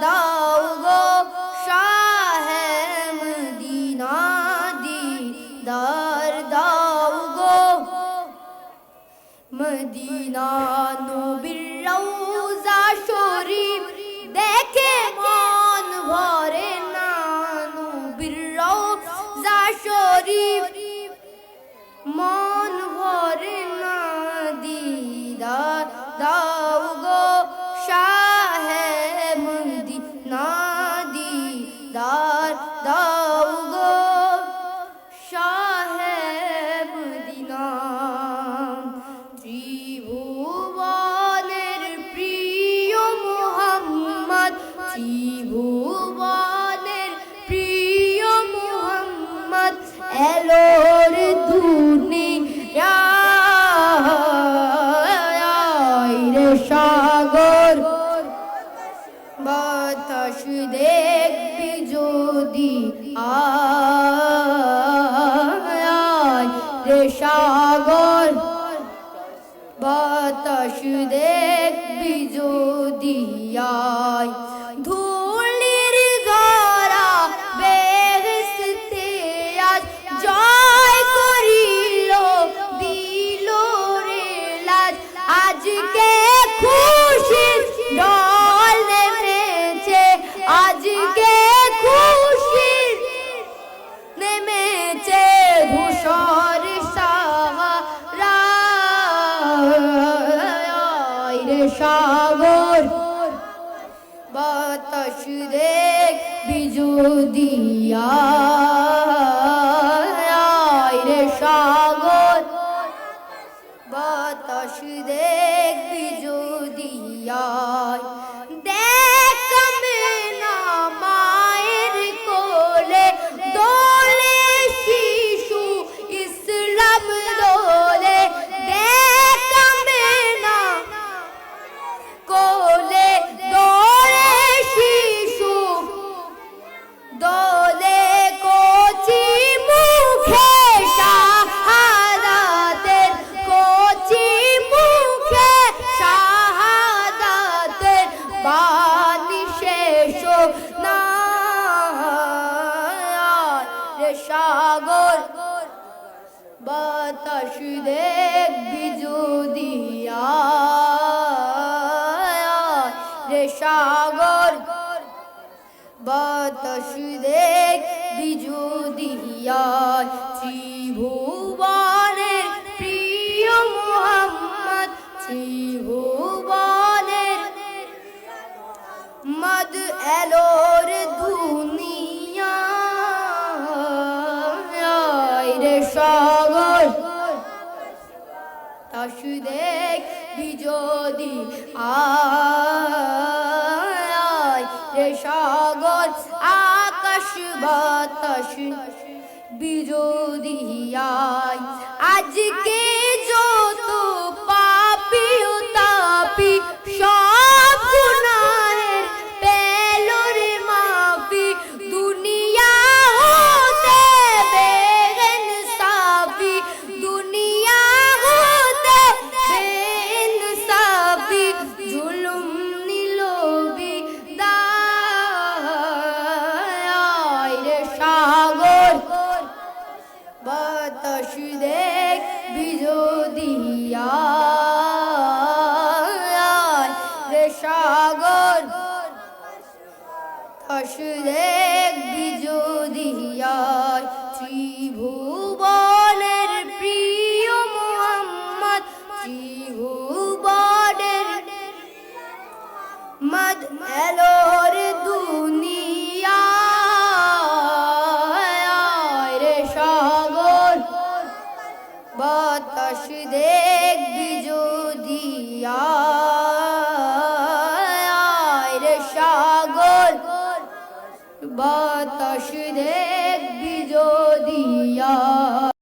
দাও গো শাহে মদিনা দিদার দাও গো মদিনা নবীর রওজা শরীফ দেখে মন ভরে না নবীর রওজা শরীফ মন ভরে না দিদার দাও গো শাহে মদিনা দিদার দাও গো শাহে মদিনা ত্রিভুবনের প্রিয় মুহাম্মদ ত্রিভুবনের প্রিয় মুহাম্মদ এলোর দুনিয়ায় রে সাগর বাতাস দেখবি যদি আয় রে সাগর বাতাস দেখবি যদি আয় ধুলির ধরা বেহেশতে আজ জয় করিল দিল রে লাজ আজকে খুশির ঢল নেমেছে আজকে খুশির নেমেছে ধূসর সাহারা রে সাগর বাতাস দেখবি যদি আয় রে সাগর বাতাস দেখবি যদি আয় দেখ না মায়ের কোলে দোলে শিশু ইসলাম দোলে দেখ না কোলে দোলে শিশু দোলে কচি মুখে শাহাদাতের কচি মুখে শাহাদাতের বাণী শেষ না রে সাগর বাতাস দেখবি যদি আয় রে সাগর বাতাস দেখবি যদি আয় ত্রিভুবনের প্রিয় মুহাম্মদ ত্রিভুবনের মদ এলোর দুনিয়ায় রে সাগর তাস দেখবি যদি আয় রে সাগর আকাশ বাতাস বিজোদি আয় আজকে যত পাপী ও তাপী সব গুনাহের পেল রে মাফি দুনিয়া হতে বেইনসাফি দুনিয়া হতে বেইনসাফি জুলুম নিল বিদায় রে সাগর বাতাস দেখবি যদি আয় রে সাগর বাতাস দেখবি যদি আয় ত্রিভুবনের প্রিয় মুহাম্মদ ত্রিভুবনের মদ এলোর দুনিয়ায় রে সাগর বাতাস দেখবি যদি আয় রে সাগর বাতাস দেখবি যদি